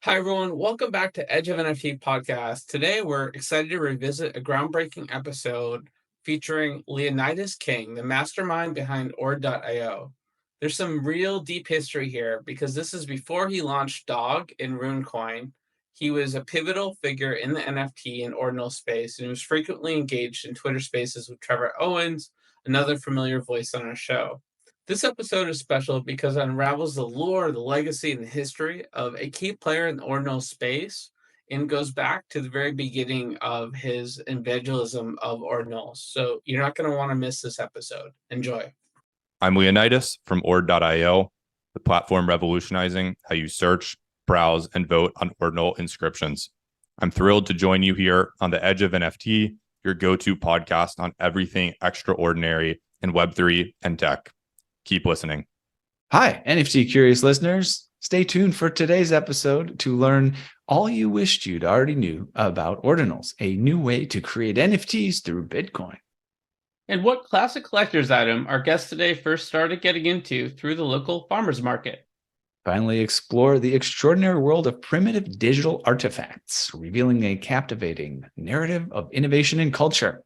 Hi, everyone. Welcome back to Edge of NFT podcast. Today, we're excited to revisit a groundbreaking episode featuring Leonidas King, the mastermind behind Ord.io. There's some real deep history here because this is before he launched Dog in RuneCoin. He was a pivotal figure in the NFT and Ordinal space, and he was frequently engaged in Twitter spaces with Trevor Owens, another familiar voice on our show. This episode is special because it unravels the lore, the legacy, and the history of a key player in the Ordinal space and goes back to the very beginning of his evangelism of Ordinals. So you're not going to want to miss this episode. Enjoy. I'm Leonidas from Ord.io, the platform revolutionizing how you search, browse, and vote on Ordinal inscriptions. I'm thrilled to join you here on the Edge of NFT, your go-to podcast on everything extraordinary in Web3 and tech. Keep listening. Hi, NFT curious listeners. Stay tuned for today's episode to learn all you wished you'd already knew about Ordinals, a new way to create NFTs through Bitcoin. And what classic collector's item our guest today first started getting into through the local farmer's market. Finally, explore the extraordinary world of primitive digital artifacts, revealing a captivating narrative of innovation and culture.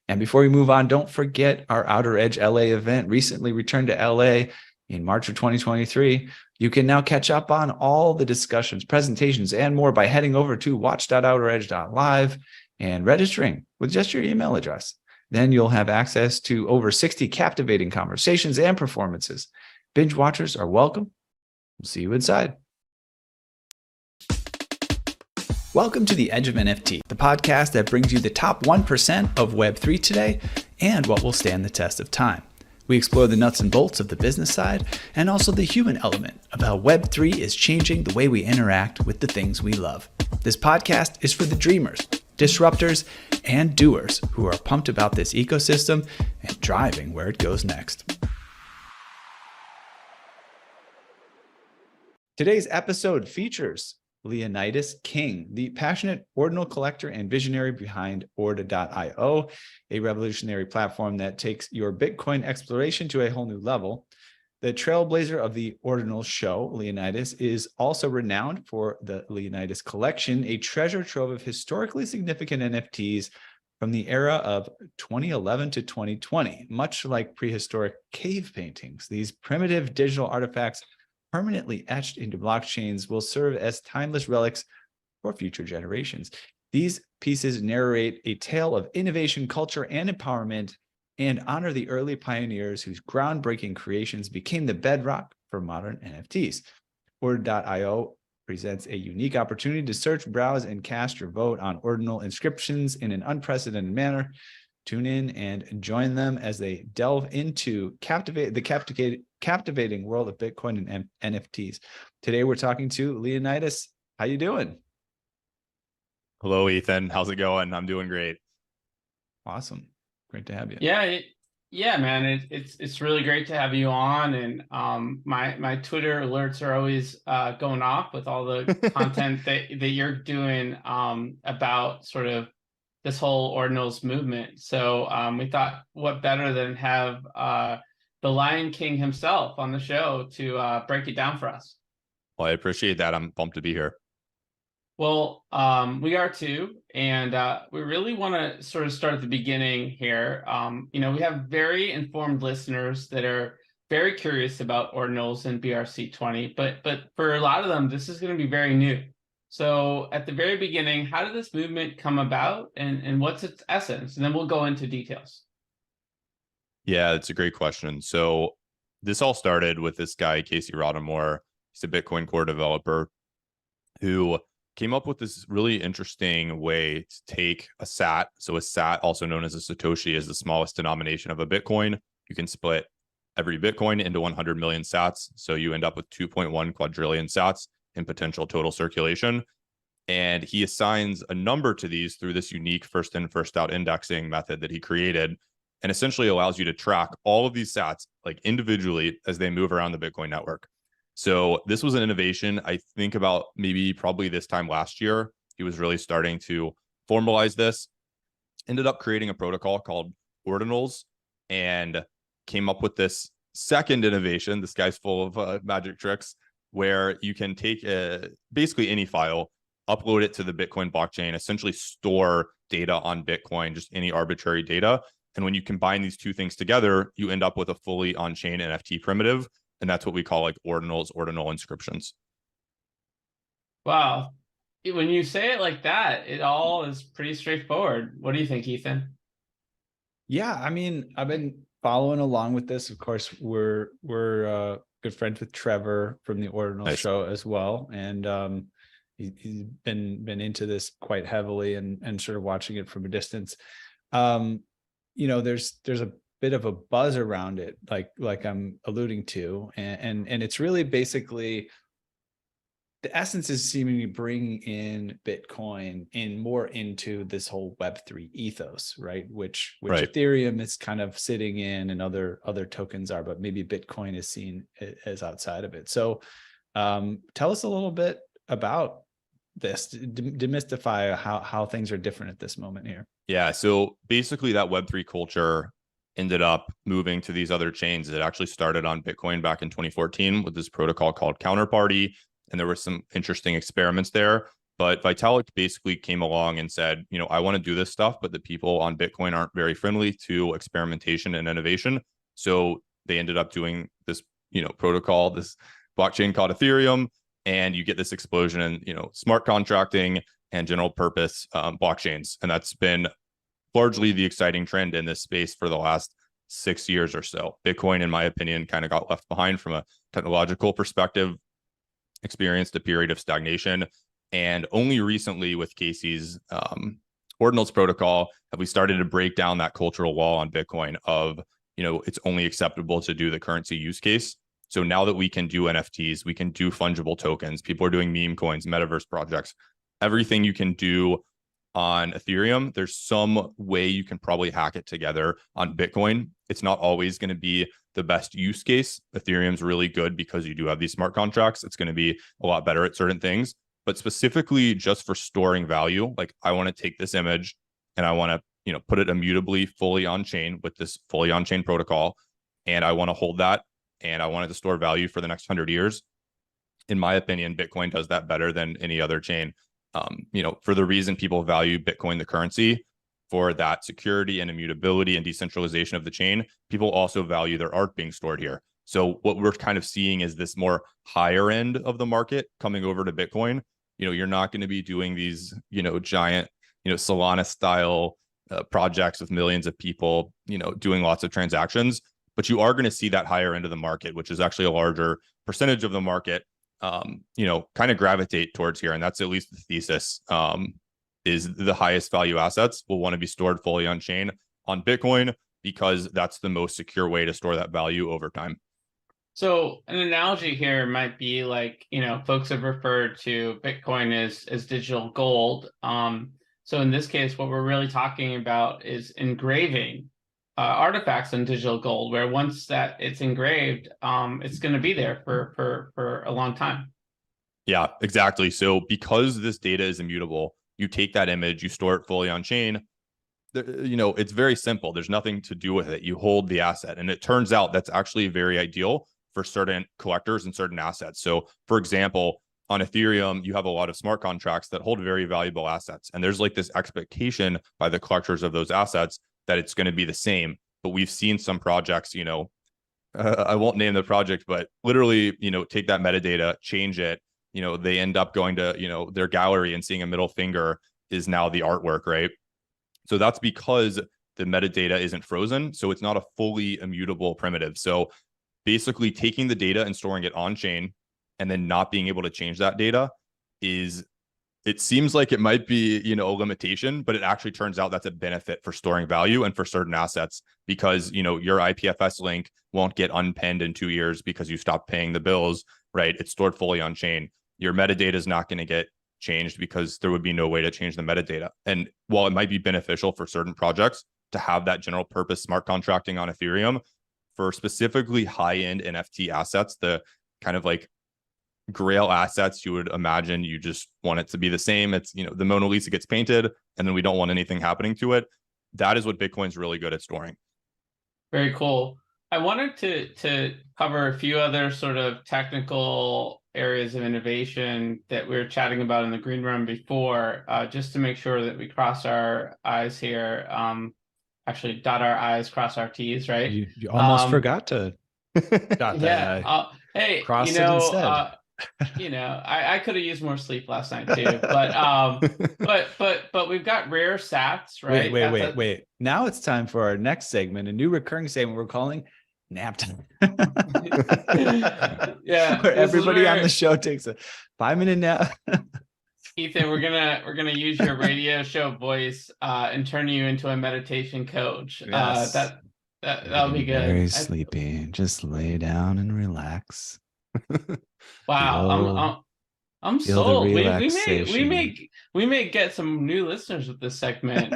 And before we move on, don't forget our Outer Edge LA event recently returned to LA in March of 2023. You can now catch up on all the discussions, presentations, and more by heading over to watch.outeredge.live and registering with just your email address. Then you'll have access to over 60 captivating conversations and performances. Binge watchers are welcome. We'll see you inside. Welcome to the Edge of NFT, the podcast that brings you the top 1% of Web3 today and what will stand the test of time. We explore the nuts and bolts of the business side and also the human element of how Web3 is changing the way we interact with the things we love. This podcast is for the dreamers, disruptors, and doers who are pumped about this ecosystem and driving where it goes next. Today's episode features Leonidas King, the passionate Ordinal collector and visionary behind Ord.io, a revolutionary platform that takes your Bitcoin exploration to a whole new level. The trailblazer of the Ordinal Show, Leonidas, is also renowned for the Leonidas Collection, a treasure trove of historically significant NFTs from the era of 2011 to 2020. Much like prehistoric cave paintings, these primitive digital artifacts permanently etched into blockchains will serve as timeless relics for future generations. These pieces narrate a tale of innovation, culture, and empowerment, and honor the early pioneers whose groundbreaking creations became the bedrock for modern NFTs. Ord.io presents a unique opportunity to search, browse, and cast your vote on Ordinal inscriptions in an unprecedented manner. Tune in and join them as they delve into captivating world of Bitcoin and NFTs. Today, we're talking to Leonidas. How you doing? Hello, Ethan. How's it going? I'm doing great. Awesome. Great to have you. Yeah, man. It's really great to have you on. And my Twitter alerts are always going off with all the content that you're doing about sort of this whole Ordinals movement. So we thought, what better than have the Lion King himself on the show to break it down for us. Well, I appreciate that. I'm pumped to be here. Well, we are too. And we really want to sort of start at the beginning here. We have very informed listeners that are very curious about Ordinals and BRC20, but for a lot of them, this is going to be very new. So at the very beginning, how did this movement come about and what's its essence? And then we'll go into details. Yeah, that's a great question. So this all started with this guy, Casey Rodamore. He's a Bitcoin core developer who came up with this really interesting way to take a sat. So a sat, also known as a satoshi, is the smallest denomination of a Bitcoin. You can split every Bitcoin into 100 million sats. So you end up with 2.1 quadrillion sats in potential total circulation. And he assigns a number to these through this unique first in, first out indexing method that he created, and essentially allows you to track all of these sats like individually as they move around the Bitcoin network. So this was an innovation, I think about probably this time last year. He was really starting to formalize this, ended up creating a protocol called Ordinals, and came up with this second innovation. This guy's full of magic tricks, where you can take basically any file, upload it to the Bitcoin blockchain, essentially store data on Bitcoin, just any arbitrary data. And when you combine these two things together, you end up with a fully on-chain NFT primitive. And that's what we call like ordinals, ordinal inscriptions. Wow. When you say it like that, it all is pretty straightforward. What do you think, Ethan? Yeah, I mean, I've been following along with this. Of course, we're good friends with Trevor from the Ordinal Show as well, and he's been into this quite heavily and sort of watching it from a distance. You know, there's a bit of a buzz around it, like I'm alluding to, and it's really basically the essence is seemingly bringing in Bitcoin more into this whole Web3 ethos, right? Which Ethereum is kind of sitting in, and other tokens are, but maybe Bitcoin is seen as outside of it. So tell us a little bit about this, demystify how things are different at this moment here. Yeah, so basically that Web3 culture ended up moving to these other chains. It actually started on Bitcoin back in 2014 with this protocol called Counterparty. And there were some interesting experiments there. But Vitalik basically came along and said, you know, I want to do this stuff, but the people on Bitcoin aren't very friendly to experimentation and innovation. So they ended up doing this, you know, protocol, this blockchain called Ethereum. And you get this explosion in, you know, smart contracting and general purpose blockchains. And that's been largely the exciting trend in this space for the last 6 years or so. Bitcoin, in my opinion, kind of got left behind from a technological perspective, experienced a period of stagnation. And only recently with Casey's Ordinals protocol have we started to break down that cultural wall on Bitcoin of, you know, it's only acceptable to do the currency use case. So now that we can do NFTs, we can do fungible tokens, people are doing meme coins, metaverse projects, everything you can do on Ethereum, there's some way you can probably hack it together on Bitcoin. It's not always going to be the best use case. Ethereum's really good because you do have these smart contracts. It's going to be a lot better at certain things, but specifically just for storing value, like I want to take this image and I want to, you know, put it immutably fully on chain with this fully on chain protocol. And I want to hold that and I want it to store value for the next 100 years. In my opinion, Bitcoin does that better than any other chain. You know, for the reason people value Bitcoin, the currency, for that security and immutability and decentralization of the chain, people also value their art being stored here. So what we're kind of seeing is this more higher end of the market coming over to Bitcoin. You know, you're not going to be doing these, you know, giant, you know, Solana style projects with millions of people, you know, doing lots of transactions, but you are going to see that higher end of the market, which is actually a larger percentage of the market, you know, kind of gravitate towards here. And that's at least the thesis, is the highest value assets will want to be stored fully on chain on Bitcoin because that's the most secure way to store that value over time. So an analogy here might be like, you know, folks have referred to Bitcoin as digital gold. So in this case, what we're really talking about is engraving artifacts in digital gold, where once that it's engraved, it's going to be there for a long time. Yeah, exactly. So because this data is immutable, you take that image, you store it fully on chain. You know, it's very simple. There's nothing to do with it. You hold the asset. And it turns out that's actually very ideal for certain collectors and certain assets. So for example, on Ethereum, you have a lot of smart contracts that hold very valuable assets. And there's like this expectation by the collectors of those assets that it's going to be the same. But we've seen some projects, you know, I won't name the project, but literally, you know, take that metadata, change it, you know, they end up going to, you know, their gallery and seeing a middle finger is now the artwork, right? So that's because the metadata isn't frozen. So it's not a fully immutable primitive. So basically taking the data and storing it on chain and then not being able to change that data is, it seems like it might be, you know, a limitation, but it actually turns out that's a benefit for storing value and for certain assets because, you know, your IPFS link won't get unpinned in 2 years because you stopped paying the bills, right? It's stored fully on chain. Your metadata is not going to get changed because there would be no way to change the metadata. And while it might be beneficial for certain projects to have that general purpose smart contracting on Ethereum, for specifically high-end NFT assets, the kind of like grail assets, you would imagine you just want it to be the same. It's, you know, the Mona Lisa gets painted and then we don't want anything happening to it. That is what Bitcoin's really good at storing. Very cool. I wanted to cover a few other sort of technical areas of innovation that we were chatting about in the green room before, just to make sure that we cross our I's here. Actually, dot our I's, cross our T's, right? You almost forgot to dot that I. Hey, Cross it instead. I could have used more sleep last night too, but we've got rare sats, right? Wait. Now it's time for our next segment, a new recurring segment we're calling Nap Time. Yeah, where everybody on the show takes a 5-minute nap. Ethan, we're gonna use your radio show voice and turn you into a meditation coach. Yes. That'll be good. Very sleepy. Just lay down and relax. Wow, I'm sold. We may get some new listeners with this segment.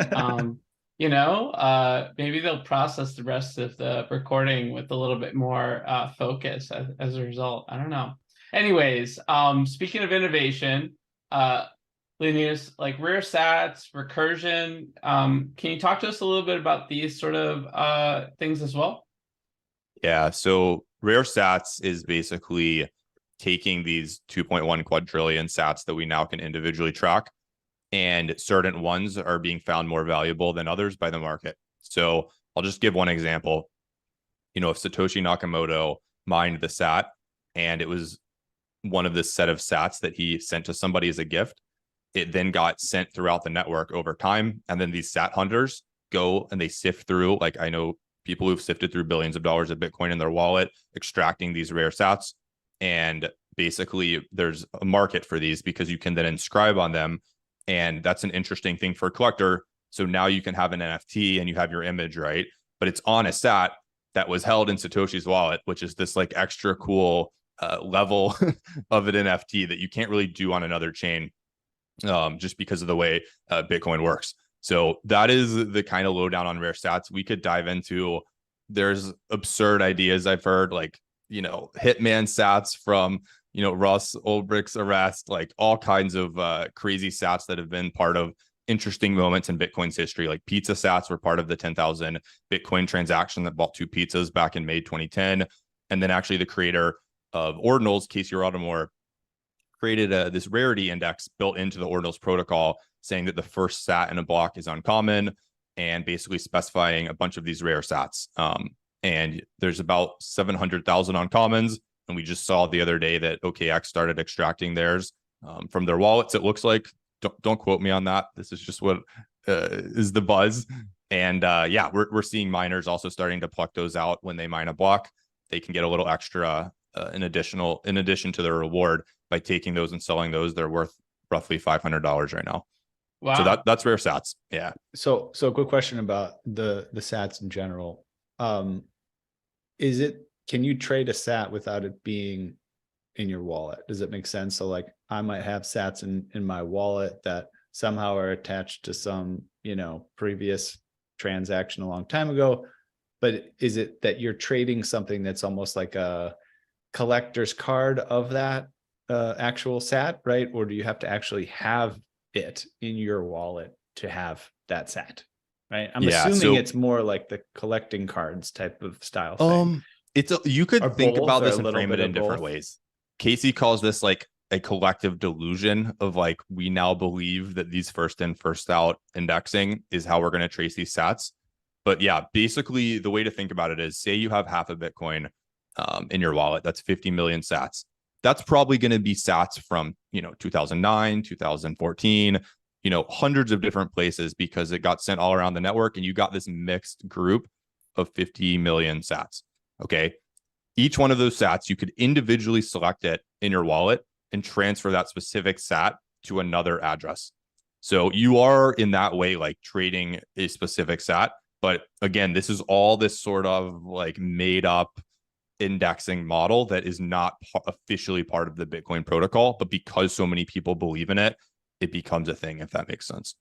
Maybe they'll process the rest of the recording with a little bit more focus as a result. I don't know. Anyways, speaking of innovation, Leonidas, like rare sats, recursion, can you talk to us a little bit about these sort of things as well? Yeah, so rare sats is basically taking these 2.1 quadrillion sats that we now can individually track, and certain ones are being found more valuable than others by the market. So I'll just give one example. If Satoshi Nakamoto mined the sat and it was one of this set of sats that he sent to somebody as a gift, it then got sent throughout the network over time. And then these sat hunters go and they sift through, like I know people who've sifted through billions of dollars of Bitcoin in their wallet, extracting these rare sats. And basically there's a market for these because you can then inscribe on them. And that's an interesting thing for a collector. So now you can have an NFT and you have your image, right? But it's on a sat that was held in Satoshi's wallet, which is this like extra cool level of an NFT that you can't really do on another chain, just because of the way Bitcoin works. So that is the kind of lowdown on rare sats. We could dive into, there's absurd ideas I've heard, like, Hitman sats from, Russ Ulbricht's arrest, like all kinds of crazy sats that have been part of interesting moments in Bitcoin's history. Like pizza sats were part of the 10,000 Bitcoin transaction that bought 2 pizzas back in May 2010. And then actually the creator of Ordinals, Casey Rodamore, created this rarity index built into the Ordinals protocol, saying that the first sat in a block is uncommon and basically specifying a bunch of these rare sats. And there's about 700,000 uncommons. And we just saw the other day that OKX started extracting theirs from their wallets. It looks like, don't quote me on that. This is just what is the buzz. And we're seeing miners also starting to pluck those out when they mine a block. They can get a little extra in addition to their reward by taking those and selling those. They're worth roughly $500 right now. Wow. So that's rare sats. Yeah. So quick question about the sats in general. Can you trade a sat without it being in your wallet? Does it make sense? So like I might have sats in my wallet that somehow are attached to some, previous transaction a long time ago, but is it that you're trading something that's almost like a collector's card of that actual sat, right? Or do you have to actually have it in your wallet to have that sat? Right. I'm assuming it's more like the collecting cards type of style thing. You could think about this and frame it in different ways. Casey calls this like a collective delusion of like, we now believe that these first in, first out indexing is how we're going to trace these sats. But yeah, basically the way to think about it is, say you have half a Bitcoin in your wallet, that's 50 million sats. That's probably going to be sats from, 2009, 2014, hundreds of different places, because it got sent all around the network and you got this mixed group of 50 million sats. Okay. Each one of those sats, you could individually select it in your wallet and transfer that specific sat to another address. So you are in that way, like trading a specific sat. But again, this is all this sort of like made up indexing model that is not officially part of the Bitcoin protocol, but because so many people believe in it, it becomes a thing, if that makes sense.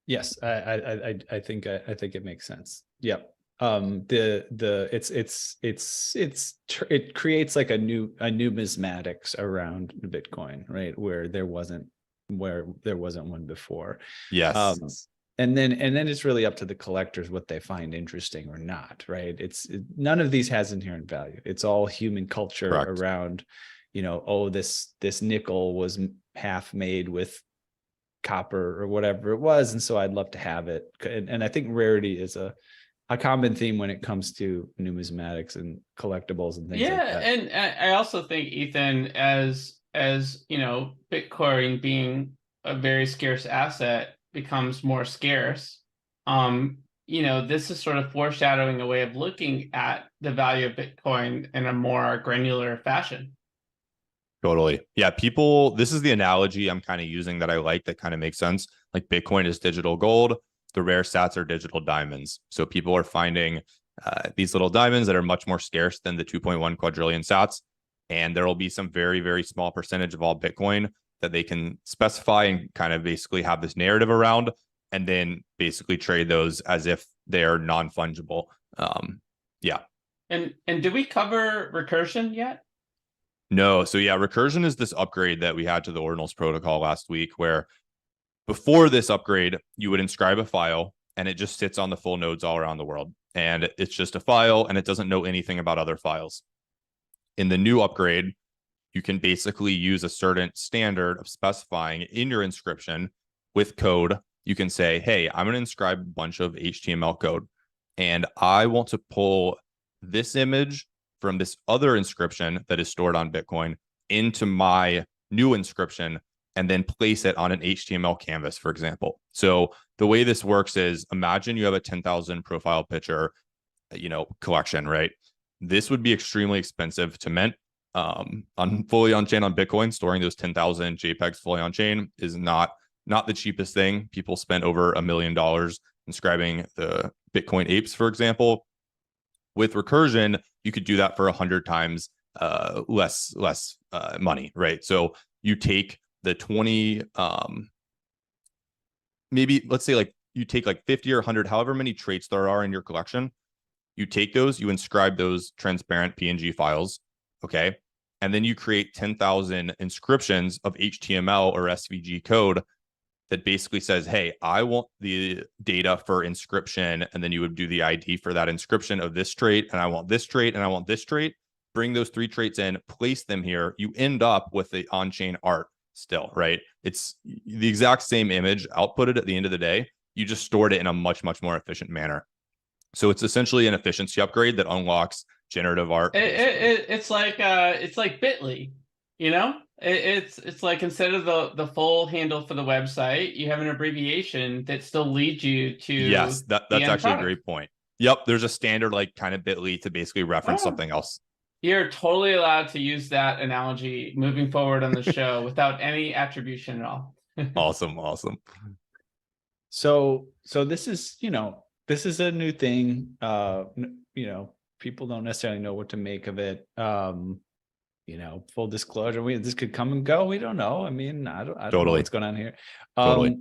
Yes, I think it makes sense. Yep. It creates like a numismatics around Bitcoin, right? Where there wasn't one before. Yes. And then it's really up to the collectors what they find interesting or not, right? None of these has inherent value. It's all human culture around, this nickel was half made with copper or whatever it was, and so I'd love to have it. And I think rarity is a common theme when it comes to numismatics and collectibles and things like that. And I also think, Ethan, as Bitcoin being a very scarce asset becomes more scarce, this is sort of foreshadowing a way of looking at the value of Bitcoin in a more granular fashion. Totally. Yeah. This is the analogy I'm kind of using that I like, that kind of makes sense. Like Bitcoin is digital gold. The rare sats are digital diamonds. So people are finding these little diamonds that are much more scarce than the 2.1 quadrillion sats. And there will be some very, very small percentage of all Bitcoin that they can specify and kind of basically have this narrative around, and then basically trade those as if they're non-fungible. Yeah. And did we cover recursion yet? No. So yeah, recursion is this upgrade that we had to the Ordinals protocol last week, where before this upgrade, you would inscribe a file and it just sits on the full nodes all around the world. And it's just a file and it doesn't know anything about other files. In the new upgrade, you can basically use a certain standard of specifying in your inscription with code. You can say, hey, I'm going to inscribe a bunch of HTML code, and I want to pull this image from this other inscription that is stored on Bitcoin into my new inscription, and then place it on an HTML canvas, for example. So the way this works is, imagine you have a 10,000 profile picture, collection, right? This would be extremely expensive to mint. Fully on chain on Bitcoin, storing those 10,000 JPEGs fully on chain is not the cheapest thing. People spent over $1 million inscribing the Bitcoin apes, for example. With recursion, you could do that for 100 times less money, right? So you take the 20, maybe let's say like you take like 50 or 100, however many traits there are in your collection. You take those, you inscribe those transparent PNG files, okay? And then you create 10,000 inscriptions of HTML or SVG code that basically says, hey, I want the data for inscription. And then you would do the ID for that inscription of this trait. And I want this trait and I want this trait. Bring those 3 traits in, place them here. You end up with the on-chain art still, right? It's the exact same image outputted at the end of the day. You just stored it in a much, much more efficient manner. So it's essentially an efficiency upgrade that unlocks generative art. It's like Bitly, It's like, instead of the full handle for the website, you have an abbreviation that still leads you to. Yes, that's actually a great point. Yep, there's a standard like kind of Bitly to basically reference something else. You're totally allowed to use that analogy moving forward on the show without any attribution at all. Awesome. So this is, this is a new thing. People don't necessarily know what to make of it. Full disclosure, this could come and go. We don't know. I mean, I don't know what's going on here. Totally.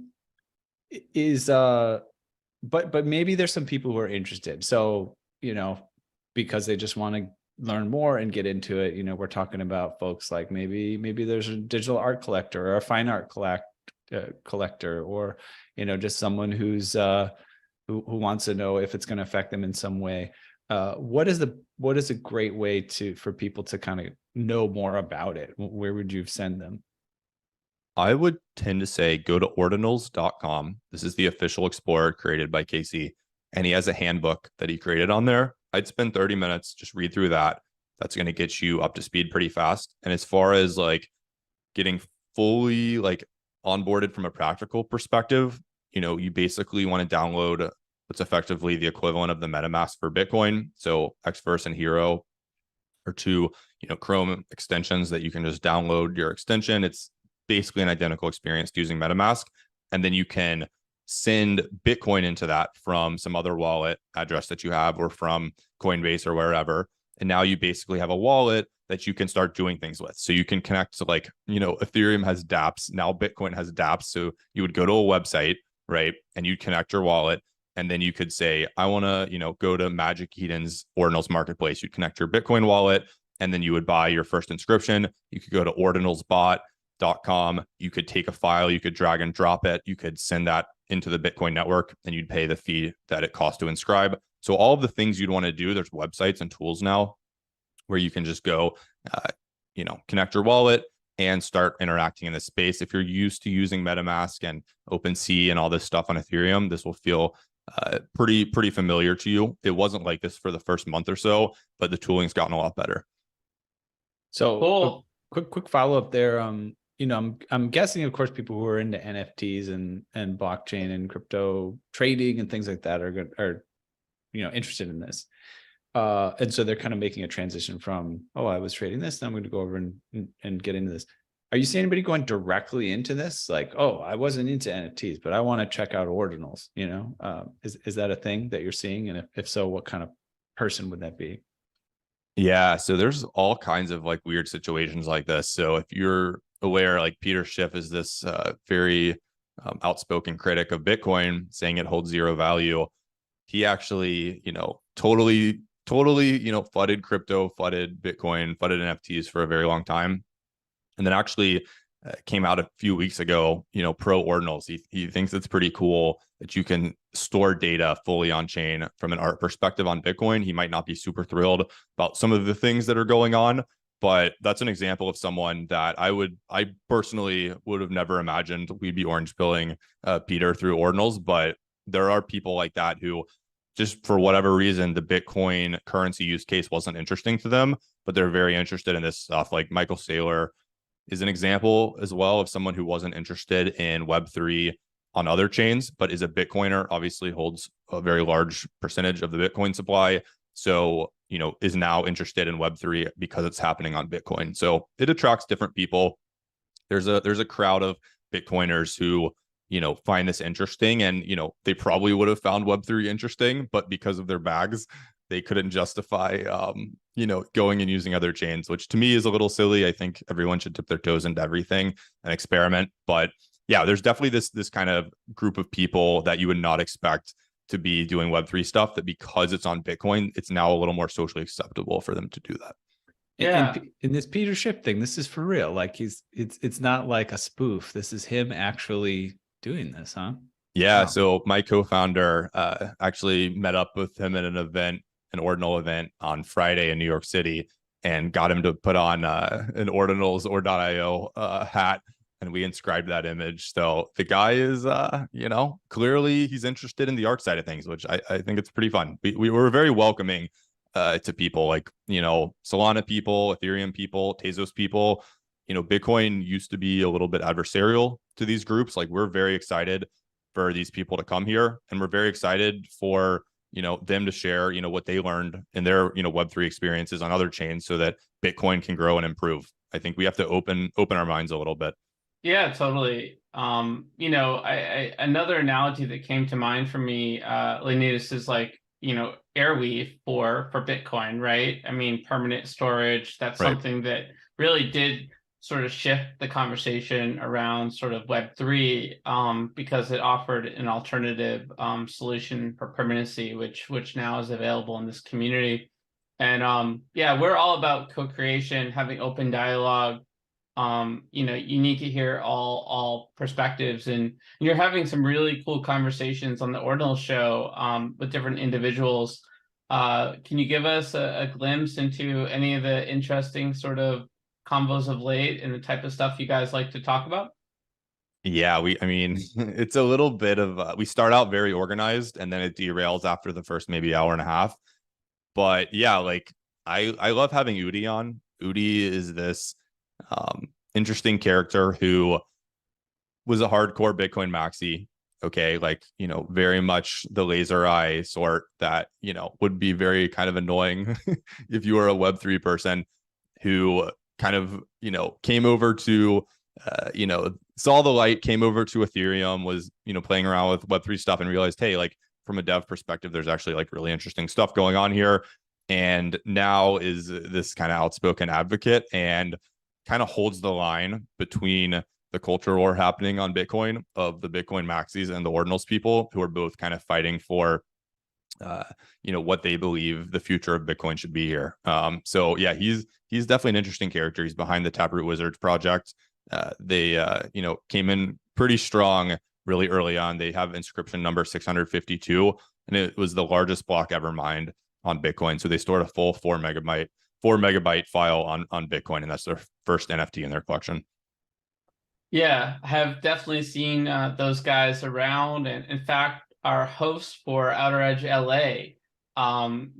But maybe there's some people who are interested. So, because they just want to learn more and get into it. We're talking about folks like maybe there's a digital art collector or a fine art collector, or, just someone who's who wants to know if it's going to affect them in some way. What is a great way for people to kind of know more about it? Where would you send them? I would tend to say go to ordinals.com. This is the official explorer created by Casey, and he has a handbook that he created on there. I'd spend 30 minutes, just read through that. That's going to get you up to speed pretty fast. And as far as like getting fully like onboarded from a practical perspective, you basically want to download what's effectively the equivalent of the MetaMask for Bitcoin. So Xverse and Hero are 2, Chrome extensions that you can just download your extension. It's basically an identical experience using MetaMask. And then you can send Bitcoin into that from some other wallet address that you have, or from Coinbase or wherever. And now you basically have a wallet that you can start doing things with. So you can connect to Ethereum has dApps. Now Bitcoin has dApps. So you would go to a website, right? And you'd connect your wallet. And then you could say, I want to, go to Magic Eden's Ordinals marketplace. You'd connect your Bitcoin wallet, and then you would buy your first inscription. You could go to ordinalsbot.com. You could take a file, you could drag and drop it. You could send that into the Bitcoin network, and you'd pay the fee that it costs to inscribe. So all of the things you'd want to do, there's websites and tools now where you can just go, connect your wallet and start interacting in this space. If you're used to using MetaMask and OpenSea and all this stuff on Ethereum, this will feel pretty familiar to you. It wasn't like this for the first month or so, but the tooling's gotten a lot better. So Cool. quick follow-up there. I'm guessing, of course, people who are into NFTs and blockchain and crypto trading and things like that are interested in this. And so they're kind of making a transition from, I was trading this, now I'm going to go over and get into this. Are you seeing anybody going directly into this? Like, I wasn't into NFTs, but I want to check out Ordinals, is that a thing that you're seeing? And if so, what kind of person would that be? Yeah, so there's all kinds of like weird situations like this. So if you're aware, like Peter Schiff is this very outspoken critic of Bitcoin, saying it holds zero value. He actually, totally, flooded crypto, flooded Bitcoin, flooded NFTs for a very long time. And then actually came out a few weeks ago, pro Ordinals. He thinks it's pretty cool that you can store data fully on chain from an art perspective on Bitcoin. He might not be super thrilled about some of the things that are going on, but that's an example of someone that I personally would have never imagined we'd be orange pilling Peter through Ordinals. But there are people like that who, just for whatever reason, the Bitcoin currency use case wasn't interesting to them, but they're very interested in this stuff. Like Michael Saylor is an example as well of someone who wasn't interested in Web3 on other chains, but is a Bitcoiner, obviously holds a very large percentage of the Bitcoin supply. So, is now interested in Web3 because it's happening on Bitcoin. So it attracts different people. There's a crowd of Bitcoiners who, find this interesting, and, they probably would have found Web3 interesting, but because of their bags, they couldn't justify, going and using other chains, which to me is a little silly. I think everyone should dip their toes into everything and experiment. But yeah, there's definitely this kind of group of people that you would not expect to be doing Web3 stuff, that because it's on Bitcoin, it's now a little more socially acceptable for them to do that. Yeah. In this Peter Schiff thing, this is for real. Like it's not like a spoof. This is him actually doing this, huh? Yeah. Wow. So my co-founder actually met up with him at an Ordinal event on Friday in New York City, and got him to put on an Ordinals or.io hat, and we inscribed that image. So the guy is, clearly he's interested in the art side of things, which I think it's pretty fun. We were very welcoming to people like, Solana people, Ethereum people, Tezos people. Bitcoin used to be a little bit adversarial to these groups. Like, we're very excited for these people to come here, and we're very excited for them to share what they learned in their Web3 experiences on other chains, so that Bitcoin can grow and improve. I think we have to open our minds a little bit. Yeah, totally. Another analogy that came to mind for me, Leonidas, is like, Airweave for Bitcoin, right? I mean, permanent storage, that's Right. something that really did sort of shift the conversation around sort of Web3, because it offered an alternative solution for permanency, which now is available in this community. And we're all about co-creation, having open dialogue. You need to hear all perspectives, and you're having some really cool conversations on the Ordinal Show with different individuals. Can you give us a glimpse into any of the interesting sort of combos of late and the type of stuff you guys like to talk about? Yeah, it's a little bit of we start out very organized, and then it derails after the first maybe hour and a half. But yeah, like I love having Udi on. Udi is this interesting character who was a hardcore Bitcoin maxi. Okay, like, very much the laser eye sort that, would be very kind of annoying if you were a Web3 person who kind of, came over to, saw the light, came over to Ethereum, was, playing around with Web3 stuff, and realized, hey, like, from a dev perspective, there's actually like really interesting stuff going on here. And now is this kind of outspoken advocate, and kind of holds the line between the culture war happening on Bitcoin of the Bitcoin maxis and the Ordinals people, who are both kind of fighting for, what they believe the future of Bitcoin should be here. So yeah, he's definitely an interesting character. He's behind the Taproot Wizards project. They, came in pretty strong really early on. They have inscription number 652, and it was the largest block ever mined on Bitcoin. So they stored a full 4 megabyte file on Bitcoin, and that's their first NFT in their collection. Yeah, I have definitely seen those guys around, and in fact, our host for Outer Edge LA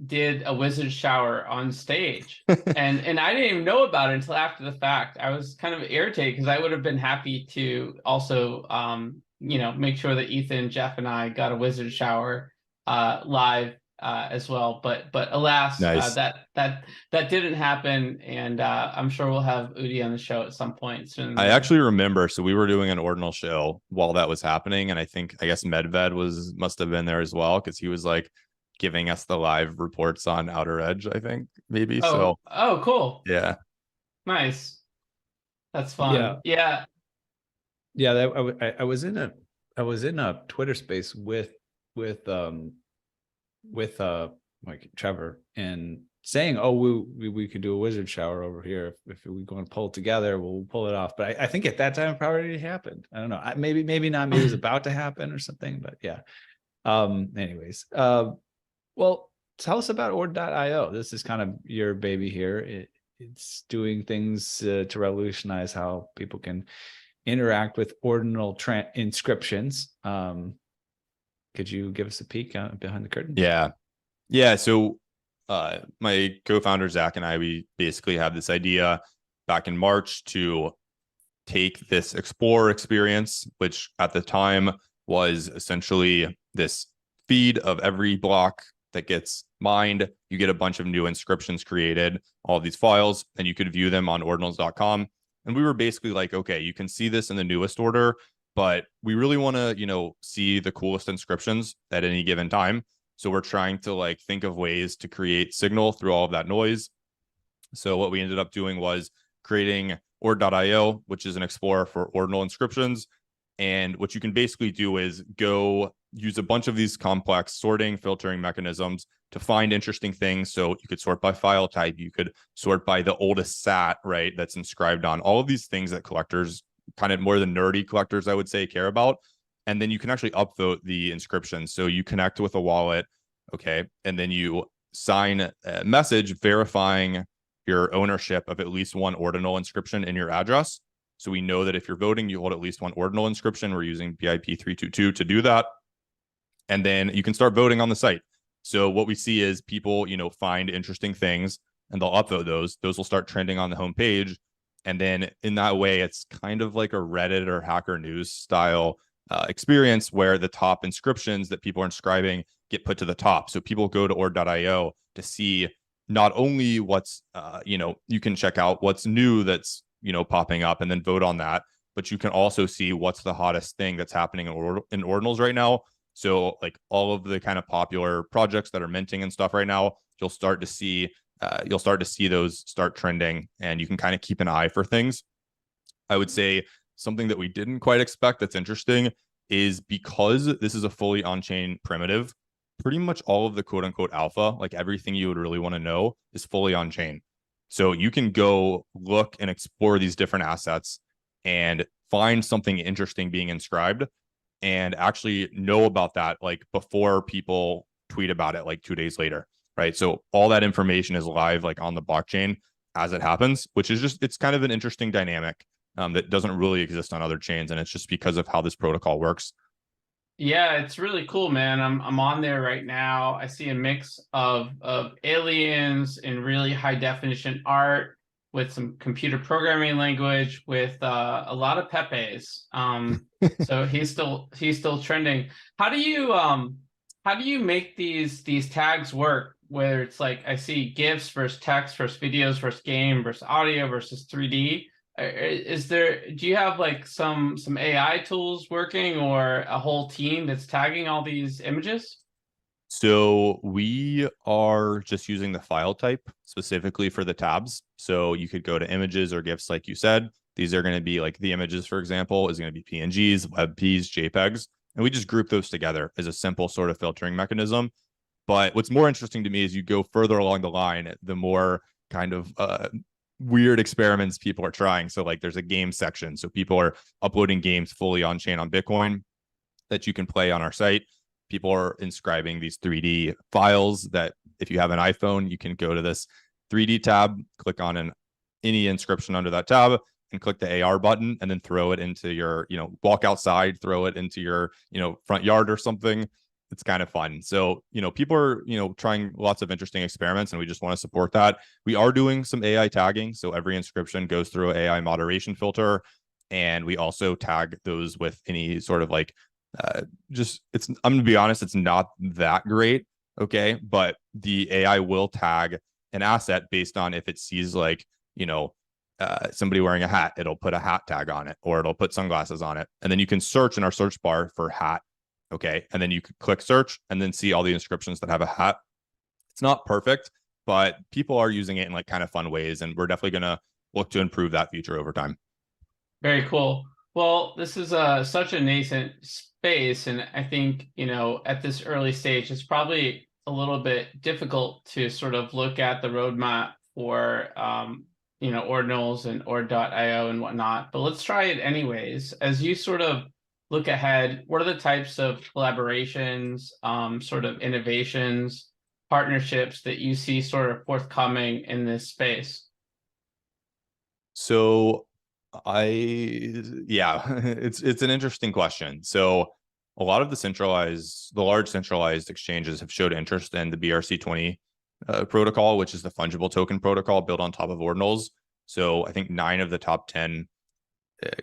did a wizard shower on stage, and I didn't even know about it until after the fact. I was kind of irritated because I would have been happy to also make sure that Ethan, Jeff, and I got a wizard shower live as well, but alas, Nice. that didn't happen, and I'm sure we'll have Udi on the show at some point soon. I actually remember, so we were doing an Ordinal show while that was happening, and I guess Medved must have been there as well, because he was like giving us the live reports on Outer Edge, I think, maybe. Oh, cool. Yeah, nice. That's fun. Yeah. I was in a Twitter space with like Trevor, and saying, oh, we could do a wizard shower over here if we're going to pull it together, we'll pull it off. But I think at that time it probably already happened. I don't know, maybe not, maybe it was about to happen or something, but yeah. Anyways, well, tell us about Ord.io. This is kind of your baby here. It's doing things to revolutionize how people can interact with ordinal inscriptions. Could you give us a peek behind the curtain? Yeah. So my co-founder, Zach, and I, we basically have this idea back in March to take this Explorer experience, which at the time was essentially this feed of every block that gets mined. You get a bunch of new inscriptions created, all of these files, and you could view them on ordinals.com. And we were basically like, okay, you can see this in the newest order, but we really want to, see the coolest inscriptions at any given time. So we're trying to like think of ways to create signal through all of that noise. So what we ended up doing was creating Ord.io, which is an explorer for ordinal inscriptions. And what you can basically do is go use a bunch of these complex sorting, filtering mechanisms to find interesting things. So you could sort by file type, you could sort by the oldest sat, right, that's inscribed on, all of these things that collectors, kind of more than nerdy collectors, I would say, care about. And then you can actually upvote the inscription. So you connect with a wallet, okay, and then you sign a message verifying your ownership of at least one ordinal inscription in your address. So we know that if you're voting, you hold at least one ordinal inscription. We're using BIP 322 to do that. And then you can start voting on the site. So what we see is people, find interesting things and they'll upvote those. Those will start trending on the homepage. And then in that way, it's kind of like a Reddit or Hacker News style experience where the top inscriptions that people are inscribing get put to the top. So people go to Ord.io to see not only what's, you can check out what's new that's, popping up and then vote on that, but you can also see what's the hottest thing that's happening in Ordinals right now. So like all of the kind of popular projects that are minting and stuff right now, you'll start to see those start trending, and you can kind of keep an eye for things. I would say something that we didn't quite expect that's interesting is because this is a fully on-chain primitive, pretty much all of the quote unquote alpha, like everything you would really want to know, is fully on-chain. So you can go look and explore these different assets and find something interesting being inscribed and actually know about that like before people tweet about it like 2 days later, right? So all that information is live like on the blockchain as it happens, which is it's kind of an interesting dynamic that doesn't really exist on other chains, and it's just because of how this protocol works. Yeah, it's really cool, man. I'm on there right now. I see a mix of aliens in really high definition art with some computer programming language with a lot of Pepes. So he's still trending. How do you make these tags work? Whether it's like I see GIFs versus text versus videos versus game versus audio versus 3D. Do you have like some AI tools working or a whole team that's tagging all these images? So we are just using the file type specifically for the tabs. So you could go to images or GIFs, like you said. These are going to be like the images, for example, is going to be PNGs, WebPs, JPEGs, and we just group those together as a simple sort of filtering mechanism. But what's more interesting to me is you go further along the line, the more kind of weird experiments people are trying. So like there's a game section. So people are uploading games fully on chain on Bitcoin. that you can play on our site. People are inscribing these 3D files that if you have an iPhone, you can go to this 3D tab, click on any inscription under that tab, and click the AR button, and then throw it into your, walk outside, throw it into your, front yard or something. It's kind of fun. So, people are, trying lots of interesting experiments, and we just want to support that. We are doing some AI tagging. So every inscription goes through an AI moderation filter. And we also tag those with any sort of like, I'm going to be honest, it's not that great. Okay. But the AI will tag an asset based on if it sees like, somebody wearing a hat, it'll put a hat tag on it, or it'll put sunglasses on it. And then you can search in our search bar for hat. Okay. And then you could click search and then see all the inscriptions that have a hat. It's not perfect, but people are using it in like kind of fun ways. And we're definitely going to look to improve that feature over time. Very cool. Well, this is such a nascent space. And I think, at this early stage, it's probably a little bit difficult to sort of look at the roadmap for, Ordinals and Ord.io and whatnot. But let's try it anyways. As you sort of look ahead, what are the types of collaborations, sort of innovations, partnerships that you see sort of forthcoming in this space? So it's an interesting question. So a lot of the large centralized exchanges have showed interest in the BRC20 protocol, which is the fungible token protocol built on top of Ordinals. So I think 9 of the top 10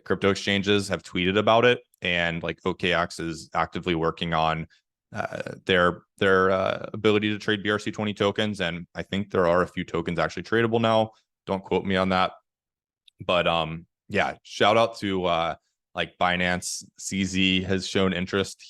crypto exchanges have tweeted about it, and like OKX is actively working on their ability to trade BRC20 tokens, and I think there are a few tokens actually tradable now. Don't quote me on that, but shout out to like Binance. CZ has shown interest.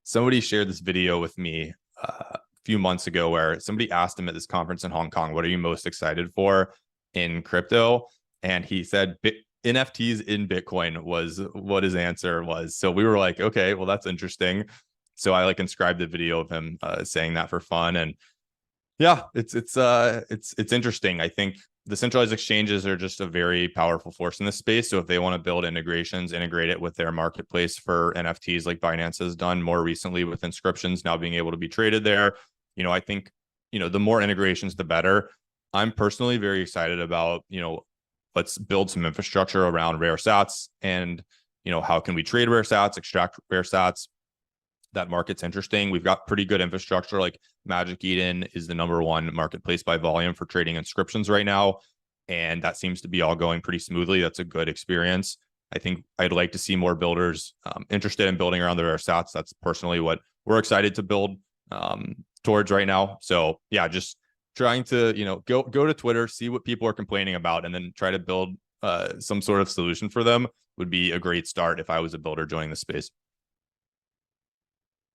Somebody shared this video with me a few months ago where somebody asked him at this conference in Hong Kong, what are you most excited for in crypto? And he said NFTs in Bitcoin was what his answer was. So we were like, okay, well, that's interesting. So I like inscribed the video of him saying that for fun. And yeah, it's interesting. I think the centralized exchanges are just a very powerful force in this space. So if they want to build integrations, integrate it with their marketplace for NFTs, like Binance has done more recently with inscriptions now being able to be traded there, I think, the more integrations, the better. I'm personally very excited about, let's build some infrastructure around rare sats and, how can we trade rare sats, extract rare sats? That market's interesting. We've got pretty good infrastructure. Like Magic Eden is the #1 marketplace by volume for trading inscriptions right now. And that seems to be all going pretty smoothly. That's a good experience. I think I'd like to see more builders interested in building around the rare sats. That's personally what we're excited to build towards right now. So yeah, just trying to, go to Twitter, see what people are complaining about, and then try to build some sort of solution for them would be a great start if I was a builder joining the space.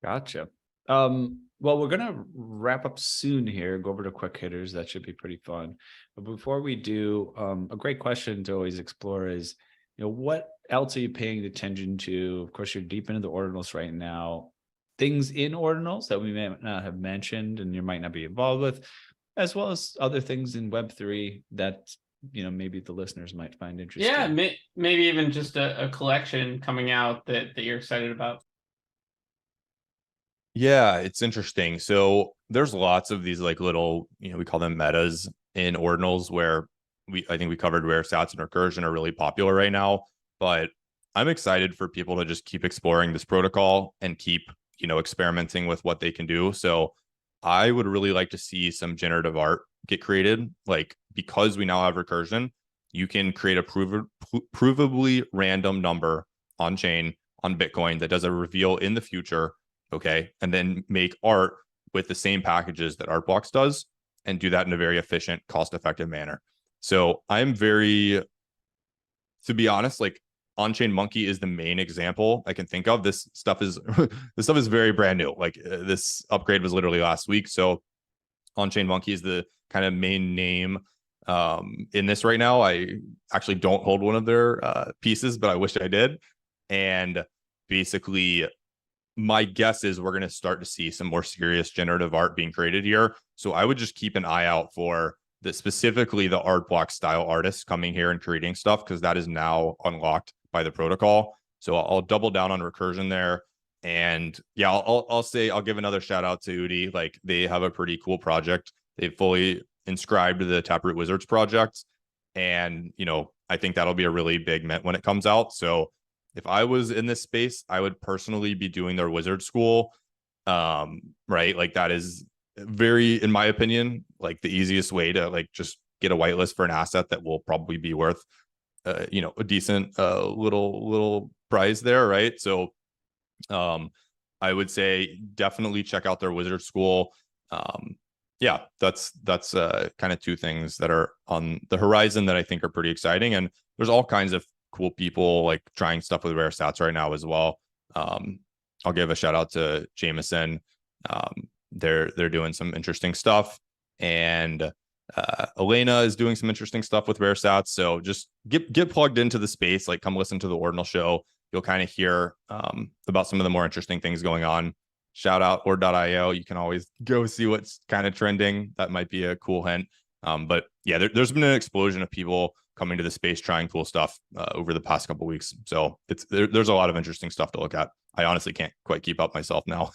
Gotcha. Well, we're going to wrap up soon here, go over to quick hitters. That should be pretty fun. But before we do, a great question to always explore is, what else are you paying attention to? Of course, you're deep into the Ordinals right now. Things in Ordinals that we may not have mentioned and you might not be involved with, as well as other things in Web3 that, maybe the listeners might find interesting. Yeah, maybe even just a collection coming out that you're excited about. Yeah, it's interesting. So there's lots of these like little, we call them metas in Ordinals where I think we covered rare sats and recursion are really popular right now, but I'm excited for people to just keep exploring this protocol and keep, experimenting with what they can do. So I would really like to see some generative art get created. Like, because we now have recursion, you can create a provably random number on chain on Bitcoin that does a reveal in the future. Okay. And then make art with the same packages that Artblocks does and do that in a very efficient, cost-effective manner. So to be honest, like On-Chain Monkey is the main example I can think of. This stuff is very brand new. Like this upgrade was literally last week. So On-Chain Monkey is the kind of main name in this right now. I actually don't hold one of their pieces, but I wish I did. And basically, my guess is we're going to start to see some more serious generative art being created here. So I would just keep an eye out for specifically the art block style artists coming here and creating stuff, because that is now unlocked by the protocol. So I'll double down on Recursion there. And yeah, I'll give another shout out to Udi. Like, they have a pretty cool project. They've fully inscribed the Taproot Wizards project. And, I think that'll be a really big mint when it comes out. So if I was in this space, I would personally be doing their wizard school. Right. Like, that is very, in my opinion, like the easiest way to like just get a whitelist for an asset that will probably be worth, a decent, little prize there. Right. So, I would say definitely check out their wizard school. Yeah, that's kind of two things that are on the horizon that I think are pretty exciting. And there's all kinds of cool people like trying stuff with rare stats right now as well. I'll give a shout out to Jameson. They're doing some interesting stuff, and Elena is doing some interesting stuff with rare stats. So just get plugged into the space. Like, come listen to the Ordinal Show. You'll kind of hear about some of the more interesting things going on. Shout out Ord.io. You can always go see what's kind of trending. That might be a cool hint. But yeah, there's been an explosion of people coming to the space trying cool stuff over the past couple of weeks. So there's a lot of interesting stuff to look at. I honestly can't quite keep up myself now.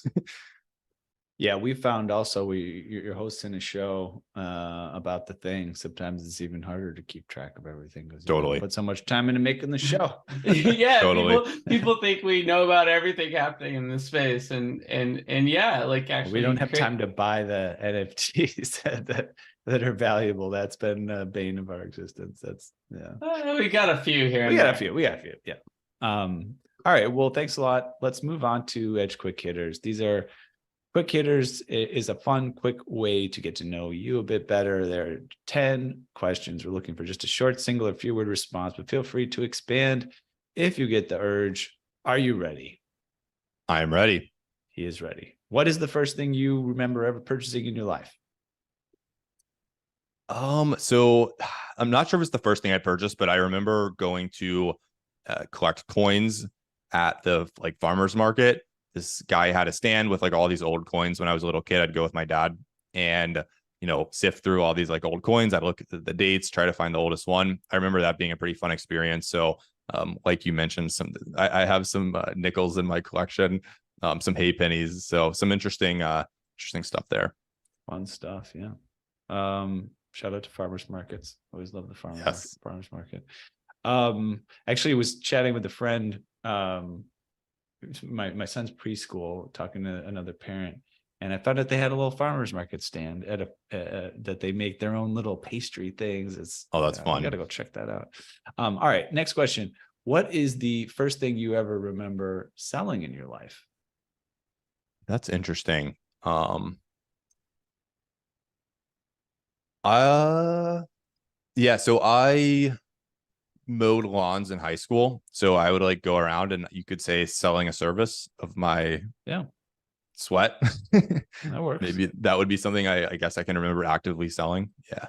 Yeah, we found also you're hosting a show about the thing. Sometimes it's even harder to keep track of everything because Totally. put so much time into making the show. Yeah, Totally. people think we know about everything happening in this space, and yeah, like actually we don't have time to buy the NFTs that are valuable. That's been a bane of our existence. That's we got a few here. We got a few. Yeah. All right. Well, thanks a lot. Let's move on to Edge Quick Hitters. These are Quick Hitters is a fun, quick way to get to know you a bit better. There are 10 questions. We're looking for just a short, single or few word response, but feel free to expand if you get the urge. Are you ready? I am ready. He is ready. What is the first thing you remember ever purchasing in your life? So I'm not sure if it's the first thing I purchased, but I remember going to collect coins at the farmer's market. This guy had a stand with all these old coins. When I was a little kid, I'd go with my dad and, sift through all these old coins. I'd look at the dates, try to find the oldest one. I remember that being a pretty fun experience. So, like you mentioned, I have some nickels in my collection, some hay pennies. So some interesting stuff there. Fun stuff. Yeah. Shout out to farmers markets. Always love the farmers market. Actually was chatting with a friend, my son's preschool, talking to another parent, and I found out they had a little farmers market stand at that they make their own little pastry things. That's fun. I gotta go check that out. All right, next question. What is the first thing you ever remember selling in your life? That's interesting. Yeah, so I mowed lawns in high school, so I would go around and you could say selling a service of my sweat. That works. Maybe that would be something I guess I can remember actively selling. Yeah,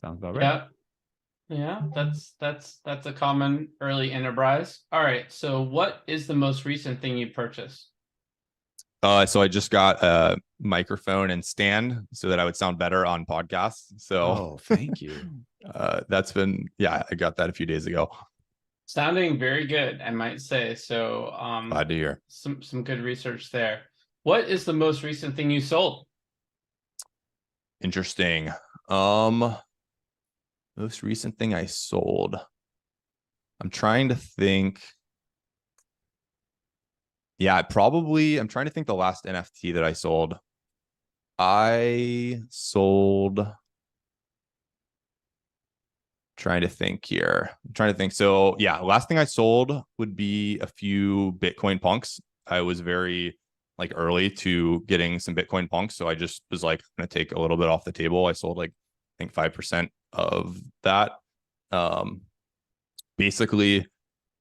sounds about right. Yeah, that's a common early enterprise. All right, so what is the most recent thing you purchased? So I just got a microphone and stand so that I would sound better on podcasts. So thank you. That's been, I got that a few days ago. Sounding very good, I might say. So glad to hear. Some good research there. What is the most recent thing you sold? Interesting. Most recent thing I sold. I'm trying to think. Yeah, I'm trying to think the last NFT that I sold. Trying to think here. So yeah, last thing I sold would be a few Bitcoin punks. I was very early to getting some Bitcoin punks. So I just was I'm going to take a little bit off the table. I sold I think 5% of that. Basically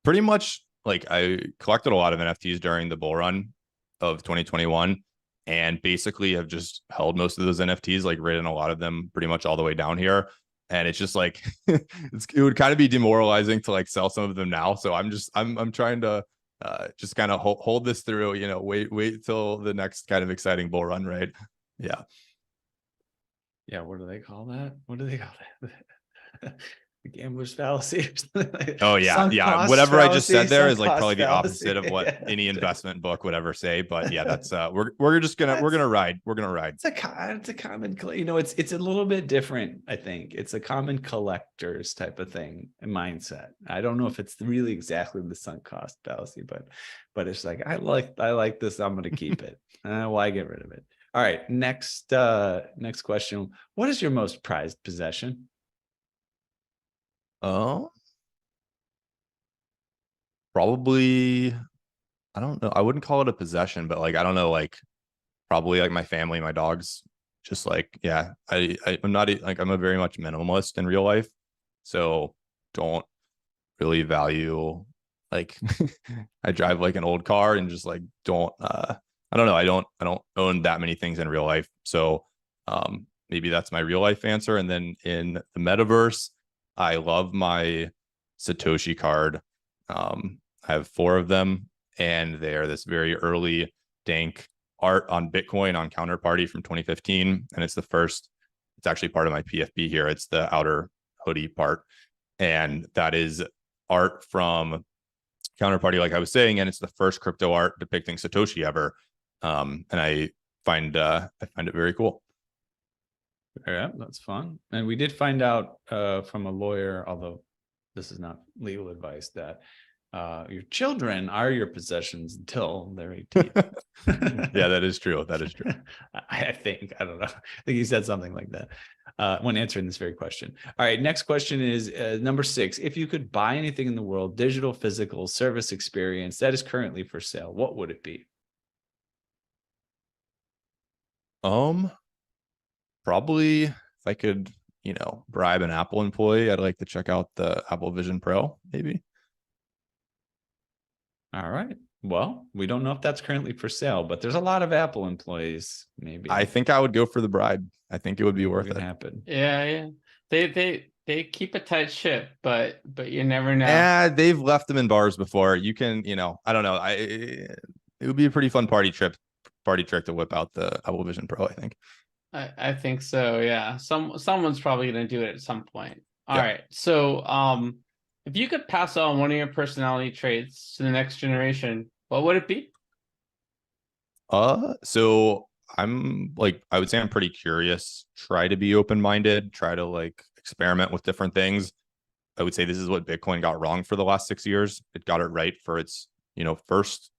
pretty much I collected a lot of NFTs during the bull run of 2021 and basically have just held most of those NFTs, written a lot of them pretty much all the way down here. And it's just it would kind of be demoralizing to sell some of them now. So I'm trying to just kind of hold this through, wait till the next kind of exciting bull run, right? Yeah. Yeah. What do they call that? The gambler's fallacy. Or something like Oh yeah, sunk yeah. cost Whatever I just fallacy, said there sunk is like cost probably the fallacy. opposite of what Yeah. any investment book would ever say. But yeah, that's we're just gonna we're gonna ride. We're gonna ride. It's a common, you know, it's a little bit different. I think it's a common collector's type of thing and mindset. I don't know if it's really exactly the sunk cost fallacy, but it's like I like this. I'm gonna keep it. Why get rid of it? All right, next question. What is your most prized possession? Oh, probably. I don't know. I wouldn't call it a possession, but like I don't know, like probably like my family, my dogs. Just like yeah, I'm not like I'm a very much minimalist in real life, so don't really value like I drive like an old car and just like don't I don't know. I don't own that many things in real life. So maybe that's my real life answer. And then in the metaverse, I love my Satoshi card. I have 4 of them, and they're this very early dank art on Bitcoin on Counterparty from 2015. And it's actually part of my PFP here. It's the outer hoodie part. And that is art from Counterparty, like I was saying, and it's the first crypto art depicting Satoshi ever. And I find it very cool. Yeah, that's fun. And we did find out from a lawyer, although this is not legal advice, that your children are your possessions until they're 18. Yeah, that is true. That is true. I think, I don't know. I think he said something like that when answering this very question. All right, next question is number 6. If you could buy anything in the world, digital, physical, service experience that is currently for sale, what would it be? Probably if I could, bribe an Apple employee, I'd like to check out the Apple Vision Pro, maybe. All right. Well, we don't know if that's currently for sale, but there's a lot of Apple employees. Maybe I think I would go for the bribe. I think it would be worth it. Happen. Yeah. They keep a tight ship, but you never know. Yeah, they've left them in bars before. You can, I don't know. It would be a pretty fun party trick to whip out the Apple Vision Pro, I think. I think so. Yeah. Someone's probably going to do it at some point. All right. So, if you could pass on one of your personality traits to the next generation, what would it be? So I'm like, I would say I'm pretty curious, try to be open-minded, try to like experiment with different things. I would say this is what Bitcoin got wrong for the last 6 years. It got it right for its, first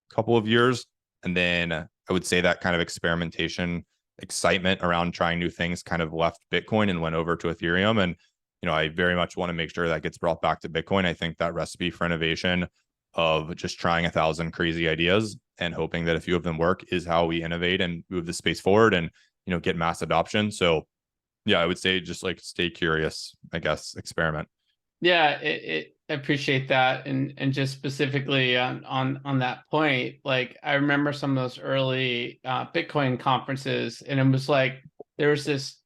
couple of years. And then I would say that kind of experimentation, excitement around trying new things kind of left Bitcoin and went over to Ethereum. And, I very much want to make sure that gets brought back to Bitcoin. I think that recipe for innovation of just trying 1,000 crazy ideas and hoping that a few of them work is how we innovate and move the space forward and, get mass adoption. So yeah, I would say just like stay curious, I guess, experiment. Yeah, I appreciate that. And just specifically on that point, like I remember some of those early Bitcoin conferences, and it was like there was this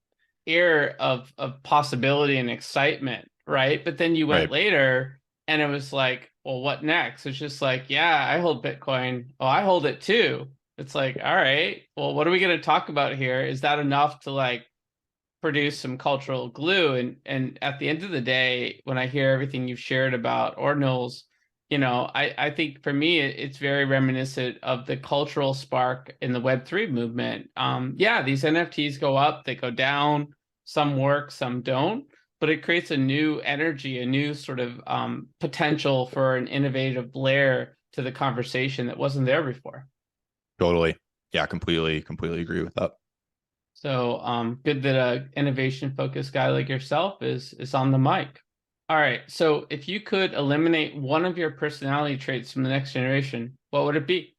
air of possibility and excitement, right? But then you went later and it was like, well, what next? It's just like, yeah, I hold Bitcoin. Oh, I hold it too. It's like, all right, well, what are we going to talk about here? Is that enough to like produce some cultural glue? And at the end of the day, when I hear everything you've shared about Ordinals, I think for me, it's very reminiscent of the cultural spark in the Web3 movement. Yeah, these NFTs go up, they go down, some work, some don't, but it creates a new energy, a new sort of potential for an innovative layer to the conversation that wasn't there before. Totally. Yeah, completely agree with that. So good that a innovation focused guy like yourself is on the mic. All right. So if you could eliminate one of your personality traits from the next generation, what would it be?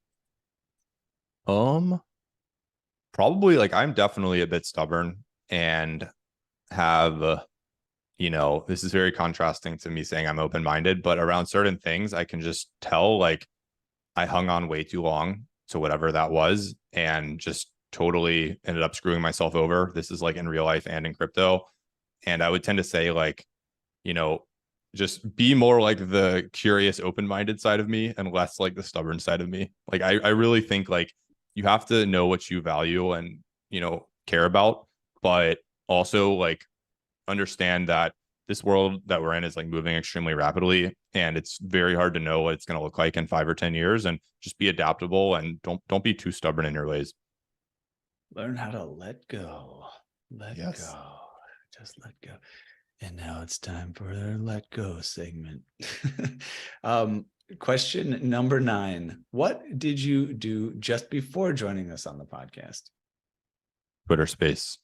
Probably like I'm definitely a bit stubborn and have, this is very contrasting to me saying I'm open-minded, but around certain things, I can just tell like I hung on way too long to whatever that was and just totally ended up screwing myself over. This is like in real life and in crypto. And I would tend to say like, just be more like the curious, open-minded side of me and less like the stubborn side of me. Like, I really think like you have to know what you value and, care about, but also like understand that this world that we're in is like moving extremely rapidly, and it's very hard to know what it's going to look like in 5 or 10 years. And just be adaptable and don't be too stubborn in your ways. Learn how to let go. Let Yes. go. Just let go. And now it's time for their let go segment. Question number 9. What did you do just before joining us on the podcast? Twitter Space.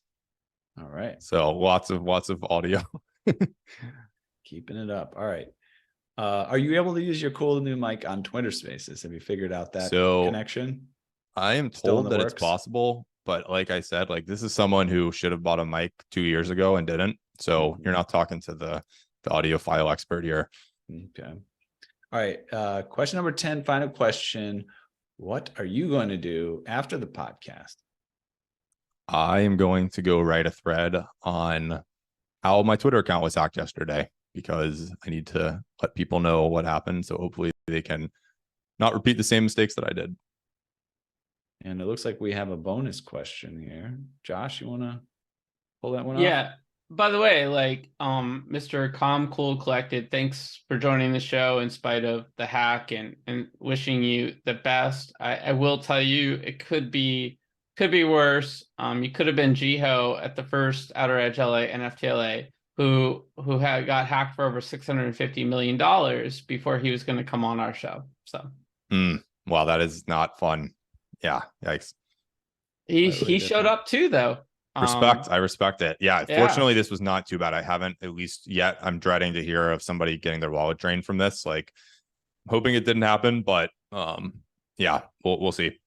All right. So lots of audio. Keeping it up. All right. Are you able to use your cool new mic on Twitter Spaces? Have you figured out that connection? I am told that it's possible, but like I said, like this is someone who should have bought a mic 2 years ago and didn't. So you're not talking to the audiophile expert here. Okay. All right. Question number 10, final question. What are you going to do after the podcast? I am going to go write a thread on how my Twitter account was hacked yesterday, because I need to let people know what happened. So hopefully they can not repeat the same mistakes that I did. And it looks like we have a bonus question here. Josh, you want to pull that one off? Yeah. By the way, like Mr. Calm Cool Collected, thanks for joining the show in spite of the hack, and wishing you the best. I will tell you, it could be worse. You could have been Jiho at the first Outer Edge LA NFTLA, who got hacked for over $650 million before he was going to come on our show. So wow, that is not fun. Yeah, yikes. He showed up too, though. I respect it. Yeah, fortunately, this was not too bad. I haven't, at least yet. I'm dreading to hear of somebody getting their wallet drained from this. Like, hoping it didn't happen, but yeah, we'll see.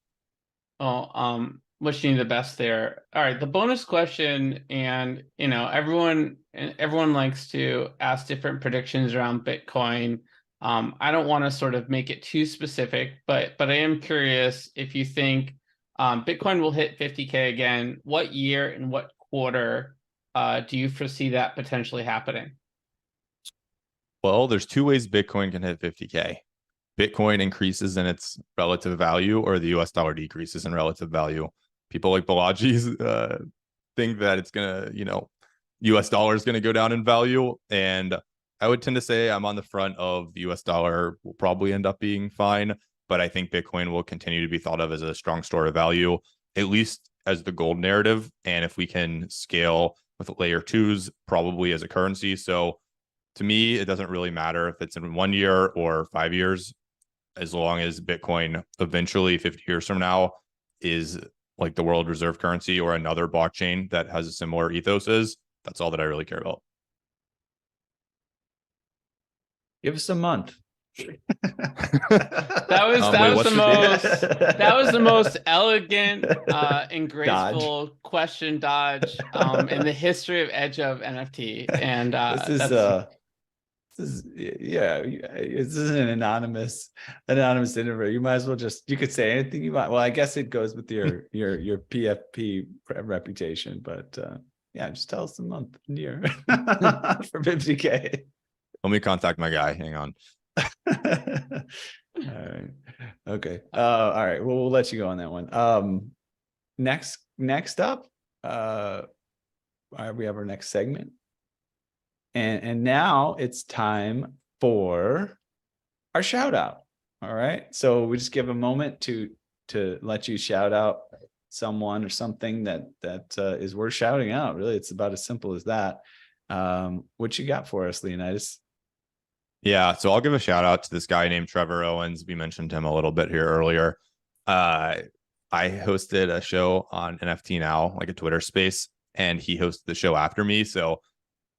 Oh, wishing you the best there. All right, the bonus question, and everyone likes to ask different predictions around Bitcoin. I don't want to sort of make it too specific, but I am curious if you think Bitcoin will hit 50K again. What year and what quarter do you foresee that potentially happening? Well, there's 2 ways Bitcoin can hit 50K. Bitcoin increases in its relative value, or the US dollar decreases in relative value. People like Balaji think that it's going to, US dollar is going to go down in value. And I would tend to say I'm on the front of the US dollar will probably end up being fine. But I think Bitcoin will continue to be thought of as a strong store of value, at least as the gold narrative. And if we can scale with layer 2s, probably as a currency. So to me, it doesn't really matter if it's in 1 year or 5 years, as long as Bitcoin eventually 50 years from now is like the world reserve currency or another blockchain that has a similar ethos is. That's all that I really care about. Give us a month. That was the most elegant and graceful question dodge in the history of Edge of NFT. And this is an anonymous interview. You might as well you could say anything you want. Well, I guess it goes with your PFP reputation, but yeah, just tell us the month and year for 50K. Let me contact my guy. Hang on. All right. Okay. All right. Well, we'll let you go on that one. Next up, all right, we have our next segment. And now it's time for our shout out. All right. So we just give a moment to let you shout out someone or something that is worth shouting out. Really, it's about as simple as that. What you got for us, Leonidas? Yeah, so I'll give a shout out to this guy named Trevor Owens. We mentioned him a little bit here earlier. I hosted a show on NFT Now, like a Twitter space, and he hosted the show after me. So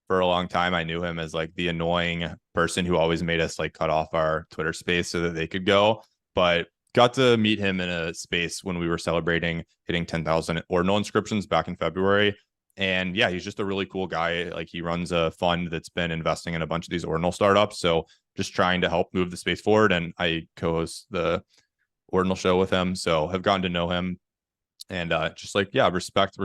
for a long time, I knew him as like the annoying person who always made us like cut off our Twitter space so that they could go. But got to meet him in a space when we were celebrating hitting 10,000 Ordinal inscriptions back in February. And yeah, he's just a really cool guy. Like, he runs a fund that's been investing in a bunch of these Ordinal startups. So just trying to help move the space forward. And I co-host the Ordinal Show with him. So have gotten to know him. And just like, yeah, respect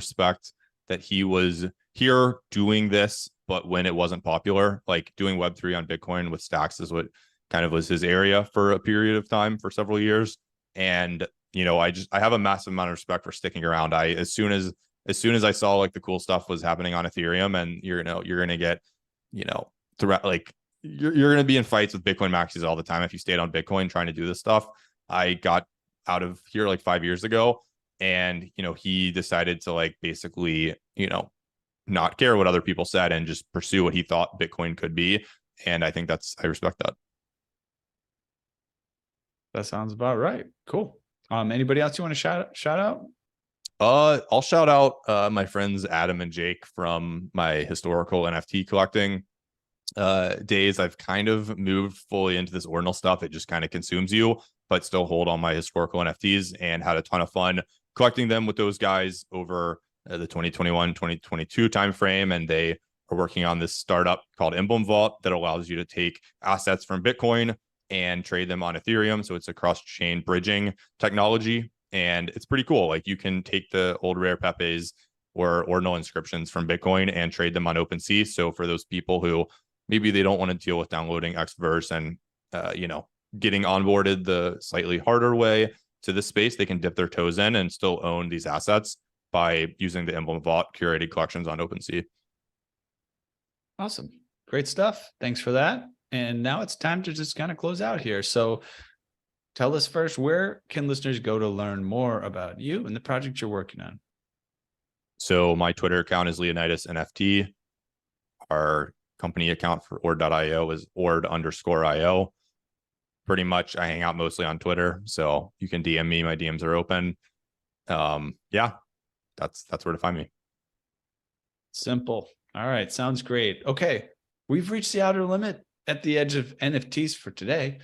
that he was here doing this, but when it wasn't popular, like doing Web3 on Bitcoin with stacks is what kind of was his area for a period of time for several years. And, I have a massive amount of respect for sticking around. As soon as I saw like the cool stuff was happening on Ethereum, and you're going to get throughout, like you're going to be in fights with Bitcoin maxis all the time if you stayed on Bitcoin trying to do this stuff. I got out of here like 5 years ago, and he decided to like basically not care what other people said and just pursue what he thought Bitcoin could be. And I think I respect that. That sounds about right. Cool. Anybody else you want to shout out? I'll shout out my friends Adam and Jake from my historical NFT collecting days. I've kind of moved fully into this Ordinal stuff. It just kind of consumes you, but still hold on my historical NFTs, and had a ton of fun collecting them with those guys over the 2021-2022 timeframe. And they are working on this startup called Emblem Vault that allows you to take assets from Bitcoin and trade them on Ethereum. So it's a cross-chain bridging technology, and it's pretty cool. Like you can take the old rare Pepes or Ordinal inscriptions from Bitcoin and trade them on OpenSea. So for those people who maybe they don't want to deal with downloading Xverse and getting onboarded the slightly harder way to this space, they can dip their toes in and still own these assets by using the Emblem Vault curated collections on OpenSea. Awesome. Great stuff. Thanks for that. And now it's time to just kind of close out here. So tell us first, where can listeners go to learn more about you and the project you're working on? So my Twitter account is Leonidas NFT. Our company account for ord.io is ord_io. Pretty much I hang out mostly on Twitter, so you can DM me. My DMs are open. Yeah, that's where to find me. Simple. All right. Sounds great. Okay. We've reached the outer limit at the edge of NFTs for today.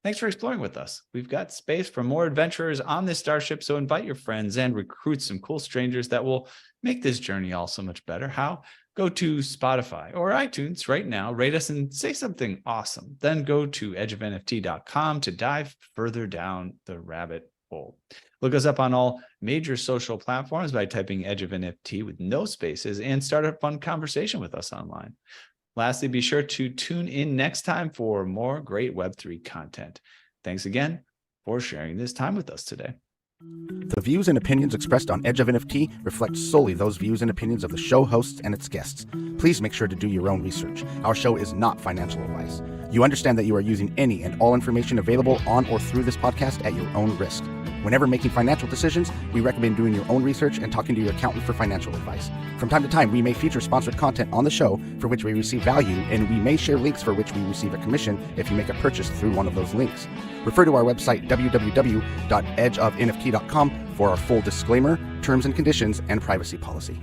Thanks for exploring with us. We've got space for more adventurers on this starship, so invite your friends and recruit some cool strangers that will make this journey all so much better. How? Go to Spotify or iTunes right now, rate us and say something awesome. Then go to edgeofnft.com to dive further down the rabbit hole. Look us up on all major social platforms by typing Edge of NFT with no spaces and start a fun conversation with us online. Lastly, be sure to tune in next time for more great Web3 content. Thanks again for sharing this time with us today. The views and opinions expressed on Edge of NFT reflect solely those views and opinions of the show hosts and its guests. Please make sure to do your own research. Our show is not financial advice. You understand that you are using any and all information available on or through this podcast at your own risk. Whenever making financial decisions, we recommend doing your own research and talking to your accountant for financial advice. From time to time, we may feature sponsored content on the show for which we receive value, and we may share links for which we receive a commission if you make a purchase through one of those links. Refer to our website, www.edgeofnft.com, for our full disclaimer, terms and conditions, and privacy policy.